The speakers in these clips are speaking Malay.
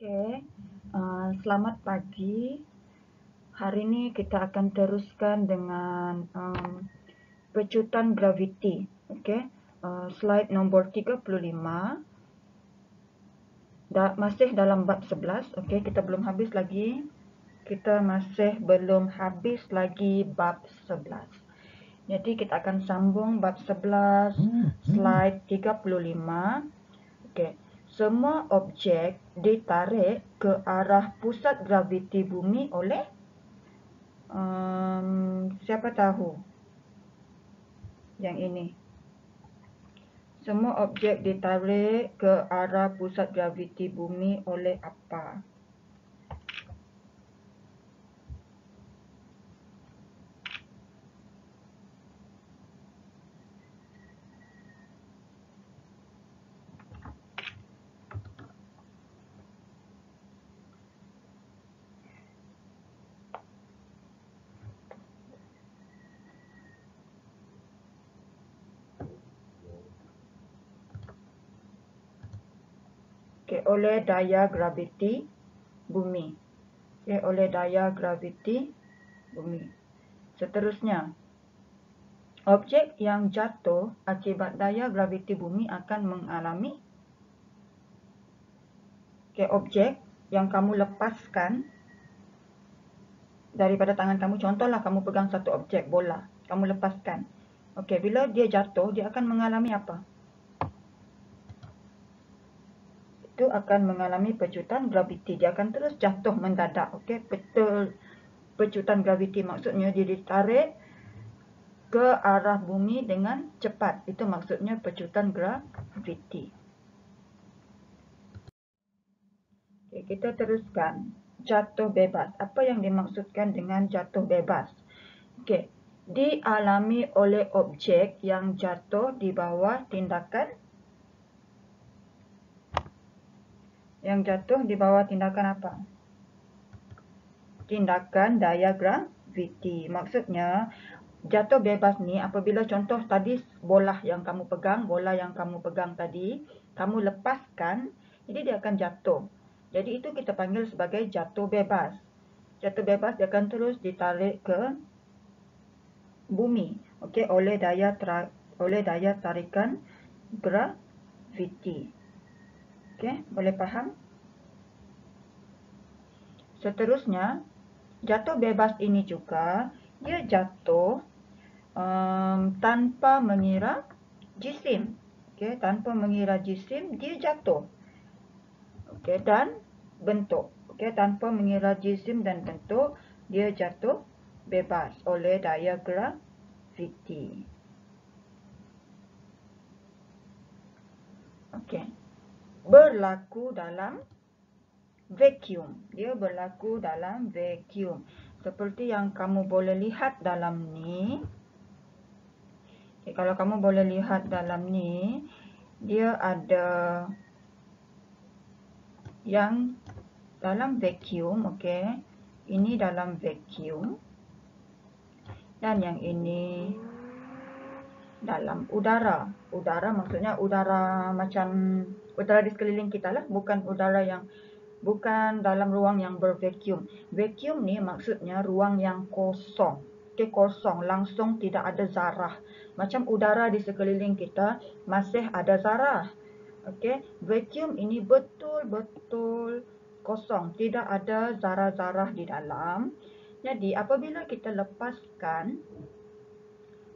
Oke, selamat pagi. Hari ini kita akan teruskan dengan pecutan graviti. Oke, slide nombor 35. Masih dalam bab 11. Oke, kita belum habis lagi. Kita masih belum habis lagi bab 11. Jadi kita akan sambung bab 11, slide 35. Oke. Semua objek ditarik ke arah pusat graviti bumi oleh siapa tahu yang ini. Semua objek ditarik ke arah pusat graviti bumi oleh apa? Okay, oleh daya graviti bumi. Okay, oleh daya graviti bumi. Seterusnya, objek yang jatuh akibat daya graviti bumi akan mengalami objek yang kamu lepaskan daripada tangan kamu. Contohlah kamu pegang satu objek bola, kamu lepaskan. Okey, bila dia jatuh, dia akan mengalami apa? Itu akan mengalami pecutan graviti. Dia akan terus jatuh mendadak. Okey, betul. Pecutan graviti maksudnya dia ditarik ke arah bumi dengan cepat. Itu maksudnya pecutan graviti. Okey, kita teruskan. Jatuh bebas. Apa yang dimaksudkan dengan jatuh bebas? Okey, dialami oleh objek yang jatuh di bawah tindakan apa? Tindakan daya graviti. Maksudnya, jatuh bebas ni apabila contoh tadi bola yang kamu pegang tadi, kamu lepaskan, jadi dia akan jatuh. Jadi itu kita panggil sebagai jatuh bebas. Jatuh bebas dia akan terus ditarik ke bumi, okey, oleh daya tarikan graviti. Okey, boleh faham? Seterusnya, jatuh bebas ini juga dia jatuh tanpa mengira jisim. Okey, tanpa mengira jisim dia jatuh. Okey, dan bentuk. Okey, tanpa mengira jisim dan bentuk dia jatuh bebas oleh daya graviti. Okey. Berlaku dalam vacuum. Dia berlaku dalam vacuum. Seperti yang kamu boleh lihat dalam ni. Okay, kalau kamu boleh lihat dalam ni, dia ada yang dalam vacuum, okey. Ini dalam vacuum. Dan yang ini dalam udara. Udara maksudnya udara macam udara di sekeliling kita lah, bukan dalam ruang yang bervacuum. Vacuum ni maksudnya ruang yang kosong. Okey, kosong, langsung tidak ada zarah. Macam udara di sekeliling kita masih ada zarah. Okey, vacuum ini betul-betul kosong, tidak ada zarah-zarah di dalam. Jadi apabila kita lepaskan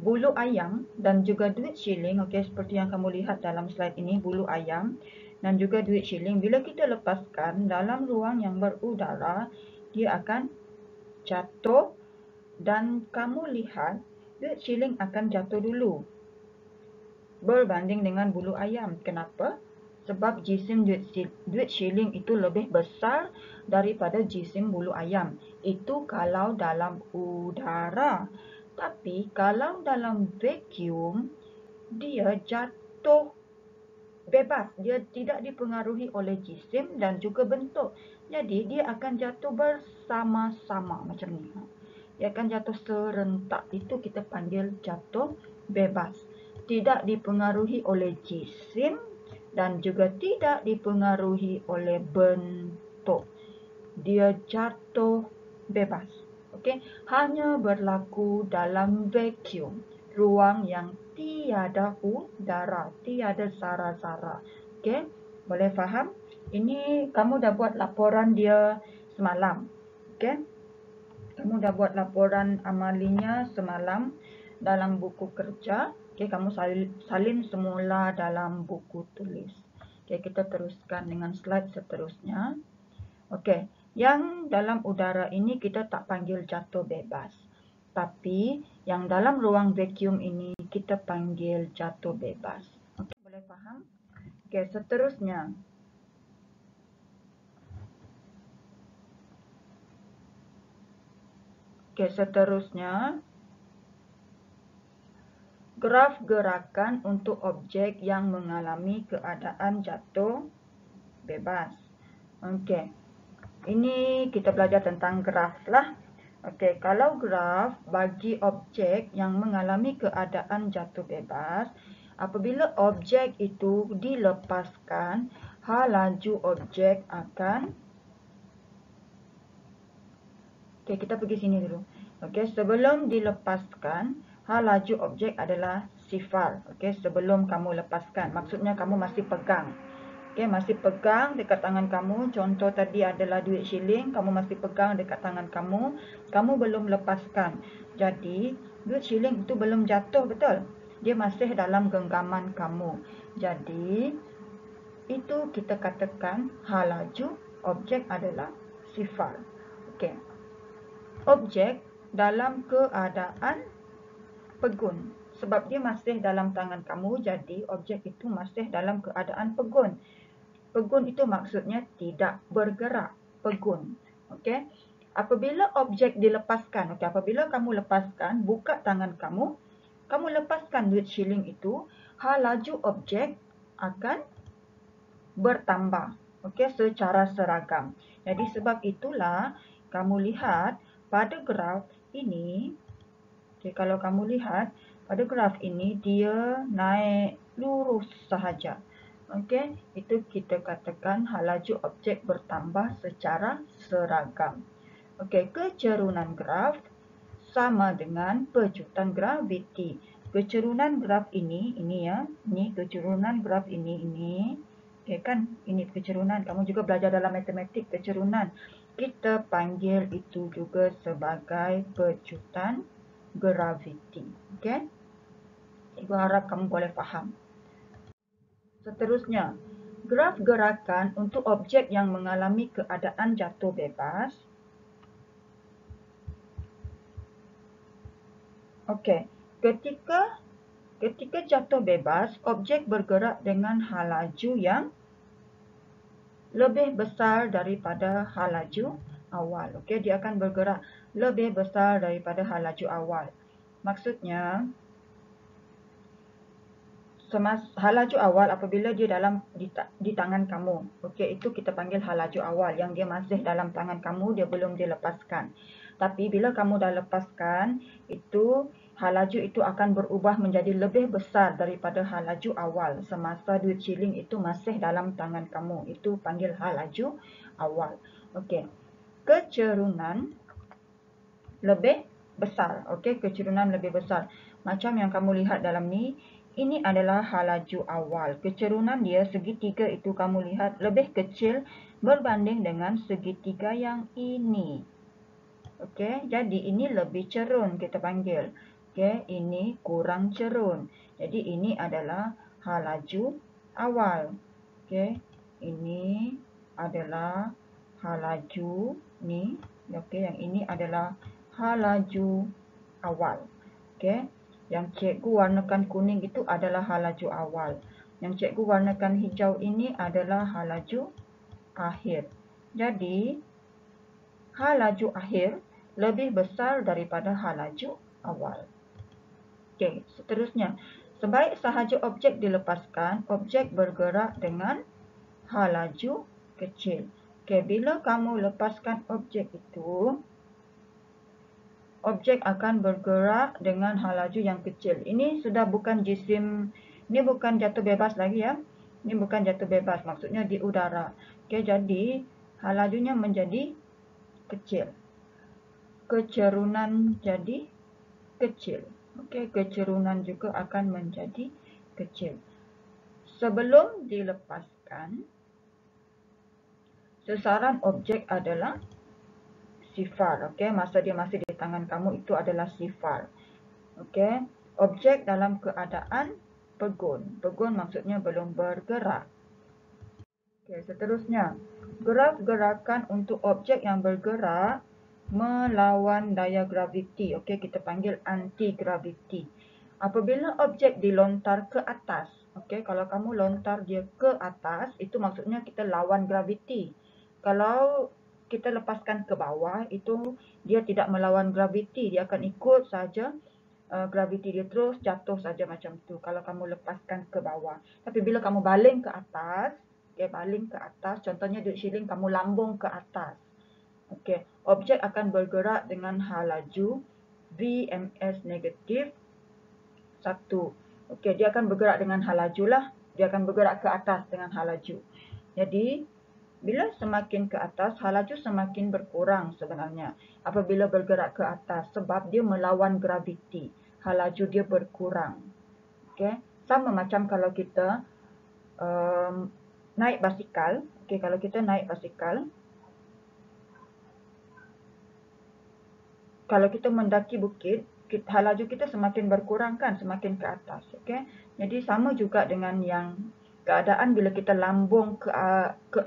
bulu ayam dan juga duit shilling, okey, seperti yang kamu lihat dalam slide ini, bulu ayam dan juga duit shilling, bila kita lepaskan dalam ruang yang berudara, dia akan jatuh dan kamu lihat duit shilling akan jatuh dulu berbanding dengan bulu ayam. Kenapa? Sebab jisim duit shilling itu lebih besar daripada jisim bulu ayam. Itu kalau dalam udara. Tapi kalau dalam vacuum, dia jatuh bebas. Dia tidak dipengaruhi oleh jisim dan juga bentuk. Jadi dia akan jatuh bersama-sama macam ni. Dia akan jatuh serentak. Itu kita panggil jatuh bebas. Tidak dipengaruhi oleh jisim dan juga tidak dipengaruhi oleh bentuk. jatuh. Dia jatuh bebas. Okey, hanya berlaku dalam vacuum, ruang yang tiada udara, tiada sara-sara. Okey, boleh faham? Ini kamu dah buat laporan dia semalam. Okey, kamu dah buat laporan amalinya semalam dalam buku kerja. Okey, kamu salin semula dalam buku tulis. Okey, kita teruskan dengan slide seterusnya. Okey, yang dalam udara ini kita tak panggil jatuh bebas. Tapi yang dalam ruang vacuum ini kita panggil jatuh bebas. Okey, boleh faham? Okey, seterusnya. Okey, seterusnya. Graf gerakan untuk objek yang mengalami keadaan jatuh bebas. Okey. Ini kita belajar tentang graf lah. Okey, kalau graf bagi objek yang mengalami keadaan jatuh bebas, apabila objek itu dilepaskan, laju objek akan... Okey, kita pergi sini dulu. Okey, sebelum dilepaskan, laju objek adalah sifar. Okey, sebelum kamu lepaskan. Maksudnya kamu masih pegang. Okey, masih pegang dekat tangan kamu. Contoh tadi adalah duit shilling. Kamu masih pegang dekat tangan kamu. Kamu belum lepaskan. Jadi, duit shilling itu belum jatuh, betul? Dia masih dalam genggaman kamu. Jadi, itu kita katakan laju objek adalah sifar. Okey. Objek dalam keadaan pegun. Sebab dia masih dalam tangan kamu, jadi objek itu masih dalam keadaan pegun. Pegun itu maksudnya tidak bergerak. Pegun. Okey. Apabila objek dilepaskan, okey, apabila kamu lepaskan, buka tangan kamu, kamu lepaskan duit shilling itu, laju objek akan bertambah. Okey, secara seragam. Jadi sebab itulah kamu lihat pada graf ini, okay, kalau kamu lihat pada graf ini dia naik lurus sahaja. Okey, itu kita katakan laju objek bertambah secara seragam. Okey, kecerunan graf sama dengan pejutan graviti. Kecerunan graf ini ya, ini kecerunan graf ini. Okey kan, ini kecerunan. Kamu juga belajar dalam matematik kecerunan. Kita panggil itu juga sebagai pejutan graviti. Okey? Ibu harap kamu boleh faham. Seterusnya, graf gerakan untuk objek yang mengalami keadaan jatuh bebas. Okey, ketika jatuh bebas, objek bergerak dengan laju yang lebih besar daripada laju awal. Okey, dia akan bergerak lebih besar daripada laju awal. Maksudnya, laju awal apabila dia di tangan kamu. Okey, itu kita panggil laju awal. Yang dia masih dalam tangan kamu, dia belum dilepaskan. Tapi bila kamu dah lepaskan, itu laju itu akan berubah menjadi lebih besar daripada laju awal. Semasa duit shilling itu masih dalam tangan kamu. Itu panggil laju awal. Okey. Kecerunan lebih besar. Okey, kecerunan lebih besar. Macam yang kamu lihat dalam ni, ini adalah laju awal. Kecerunan dia segitiga itu kamu lihat lebih kecil berbanding dengan segitiga yang ini. Okey, jadi ini lebih cerun kita panggil. Okey, ini kurang cerun. Jadi ini adalah laju awal. Okey, ini adalah laju ni. Okey, yang ini adalah laju awal. Okey, yang cikgu warnakan kuning itu adalah laju awal. Yang cikgu warnakan hijau ini adalah laju akhir. Jadi, laju akhir lebih besar daripada laju awal. Okey, seterusnya. Sebaik sahaja objek dilepaskan, objek bergerak dengan laju kecil. Okey, bila kamu lepaskan objek itu, objek akan bergerak dengan laju yang kecil. Ini sudah bukan jisim, ini bukan jatuh bebas lagi ya. Ini bukan jatuh bebas, maksudnya di udara. Okey, jadi lajunya menjadi kecil. Kecerunan jadi kecil. Okey, kecerunan juga akan menjadi kecil. Sebelum dilepaskan, sasaran objek adalah sifar. Okey, masa dia masih di tangan kamu itu adalah sifar. Okey, objek dalam keadaan pegun. Pegun maksudnya belum bergerak. Okey, seterusnya, graf gerakan untuk objek yang bergerak melawan daya graviti. Okey, kita panggil anti-graviti. Apabila objek dilontar ke atas, okey, kalau kamu lontar dia ke atas, itu maksudnya kita lawan graviti. Kalau kita lepaskan ke bawah, itu dia tidak melawan graviti, dia akan ikut saja graviti dia, terus jatuh saja macam tu kalau kamu lepaskan ke bawah. Tapi bila kamu baling ke atas, okey, baling ke atas, contohnya duduk shilling, kamu lambung ke atas. Okey, objek akan bergerak dengan laju Vms negatif 1. Okey, dia akan bergerak dengan laju lah. Dia akan bergerak ke atas dengan laju. Jadi, bila semakin ke atas, laju semakin berkurang sebenarnya. Apabila bergerak ke atas, sebab dia melawan graviti. Laju dia berkurang. Okey, sama macam kalau kita naik basikal. Okey, kalau kita naik basikal, kalau kita mendaki bukit, laju kita semakin berkurang kan, semakin ke atas. Okey, jadi sama juga dengan yang keadaan bila kita lambung ke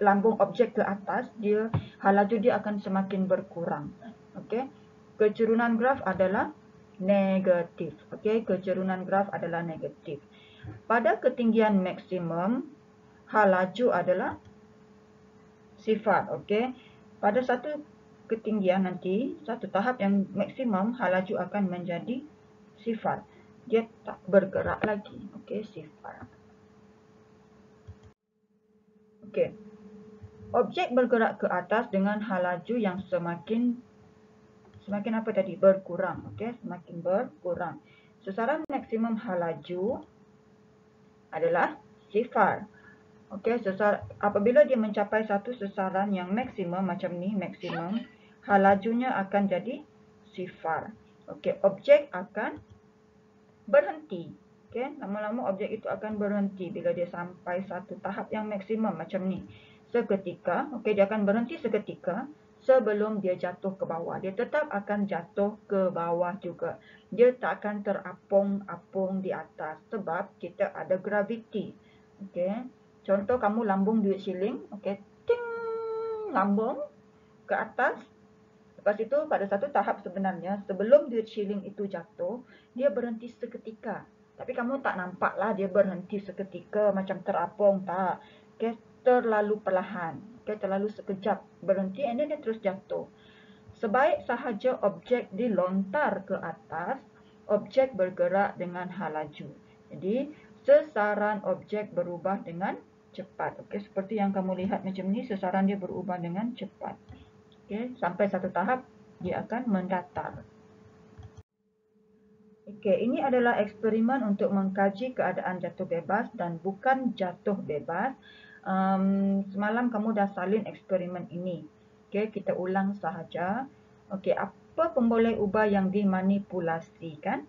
lambung objek ke atas, dia laju dia akan semakin berkurang. Okey, kecerunan graf adalah negatif. Okey, kecerunan graf adalah negatif. Pada ketinggian maksimum, laju adalah sifar. Okey, pada satu ketinggian nanti, satu tahap yang maksimum, laju akan menjadi sifar. Dia tak bergerak lagi. Okey, sifar. Okey, objek bergerak ke atas dengan laju yang semakin apa tadi? Berkurang. Okey, semakin berkurang. Sasaran maksimum laju adalah sifar. Okey, apabila dia mencapai satu sasaran yang maksimum macam ni, maksimum, lajunya akan jadi sifar. Okey, objek akan berhenti. Okey, lama-lama objek itu akan berhenti bila dia sampai satu tahap yang maksimum macam ni. Seketika, okey, dia akan berhenti seketika sebelum dia jatuh ke bawah. Dia tetap akan jatuh ke bawah juga. Dia tak akan terapung-apung di atas sebab kita ada graviti. Okey. Contoh kamu lambung duit shilling, okey, ting, lambung ke atas. Lepas itu pada satu tahap sebenarnya sebelum duit shilling itu jatuh, dia berhenti seketika. Tapi kamu tak nampaklah dia berhenti seketika macam terapung, tak. Okey, terlalu perlahan. Okey, terlalu sekejap berhenti and then dia terus jatuh. Sebaik sahaja objek dilontar ke atas, objek bergerak dengan laju. Jadi, sasaran objek berubah dengan cepat. Okey, seperti yang kamu lihat macam ni, sasaran dia berubah dengan cepat. Okey, sampai satu tahap dia akan mendatar. Okey, ini adalah eksperimen untuk mengkaji keadaan jatuh bebas dan bukan jatuh bebas. Semalam kamu dah salin eksperimen ini. Okey, kita ulang sahaja. Okey, apa pemboleh ubah yang dimanipulasikan?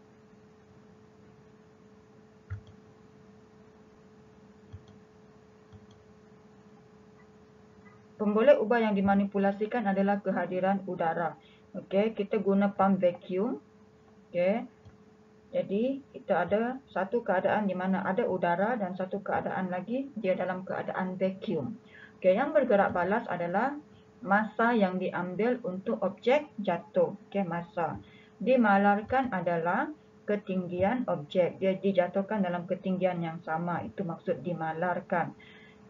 Pemboleh ubah yang dimanipulasikan adalah kehadiran udara. Okey, kita guna pump vacuum. Okey. Jadi, kita ada satu keadaan di mana ada udara dan satu keadaan lagi dia dalam keadaan vacuum. Okey, yang bergerak balas adalah masa yang diambil untuk objek jatuh. Okey, masa. Dimalarkan adalah ketinggian objek. Dia dijatuhkan dalam ketinggian yang sama. Itu maksud dimalarkan.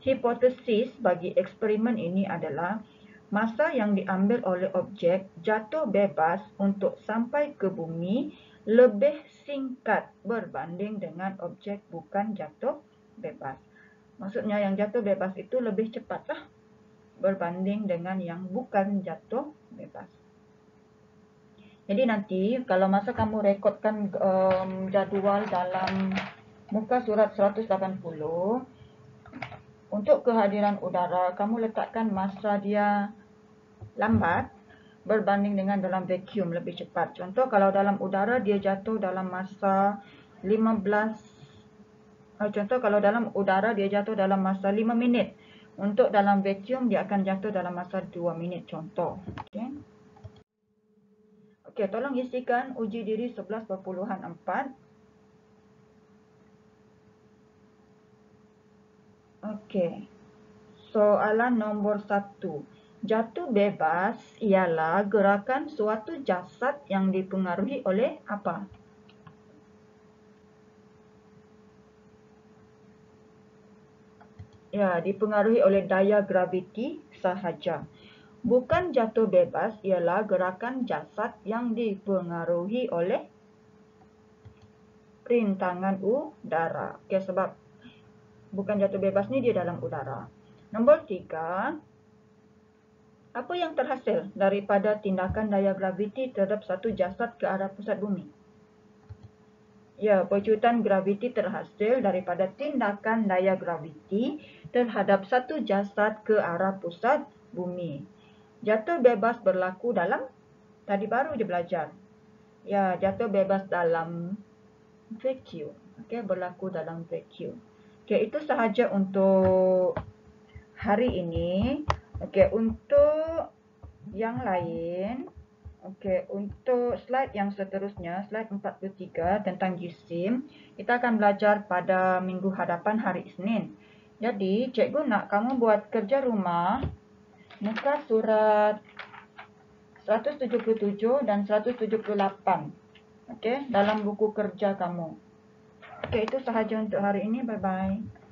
Hipotesis bagi eksperimen ini adalah masa yang diambil oleh objek jatuh bebas untuk sampai ke bumi lebih singkat berbanding dengan objek bukan jatuh bebas. Maksudnya yang jatuh bebas itu lebih cepatlah berbanding dengan yang bukan jatuh bebas. Jadi nanti kalau masa kamu rekodkan jadual dalam muka surat 180, Untuk kehadiran udara, kamu letakkan masa dia lambat berbanding dengan dalam vacuum lebih cepat. Contoh kalau dalam udara dia jatuh dalam masa 15. Contoh kalau dalam udara dia jatuh dalam masa 5 minit. Untuk dalam vacuum dia akan jatuh dalam masa 2 minit. Contoh. Okey. Okey, tolong isikan uji diri 11.4. Okey. Soalan nombor 1. Jatuh bebas ialah gerakan suatu jasad yang dipengaruhi oleh apa? Ya, dipengaruhi oleh daya graviti sahaja. Bukan jatuh bebas ialah gerakan jasad yang dipengaruhi oleh rintangan udara. Okey, sebab bukan jatuh bebas ni dia dalam udara. Nombor 3. Apa yang terhasil daripada tindakan daya graviti terhadap satu jasad ke arah pusat bumi? Ya, pecutan graviti terhasil daripada tindakan daya graviti terhadap satu jasad ke arah pusat bumi. Jatuh bebas berlaku dalam, tadi baru je belajar. Ya, jatuh bebas dalam vacuum. Okey, berlaku dalam vacuum. Okey, itu sahaja untuk hari ini. Okey, untuk yang lain, okey, untuk slide yang seterusnya, slide 43 tentang jisim, kita akan belajar pada minggu hadapan hari Isnin. Jadi, cikgu nak kamu buat kerja rumah muka surat 177 dan 178. Okey, dalam buku kerja kamu. Okey, itu sahaja untuk hari ini. Bye-bye.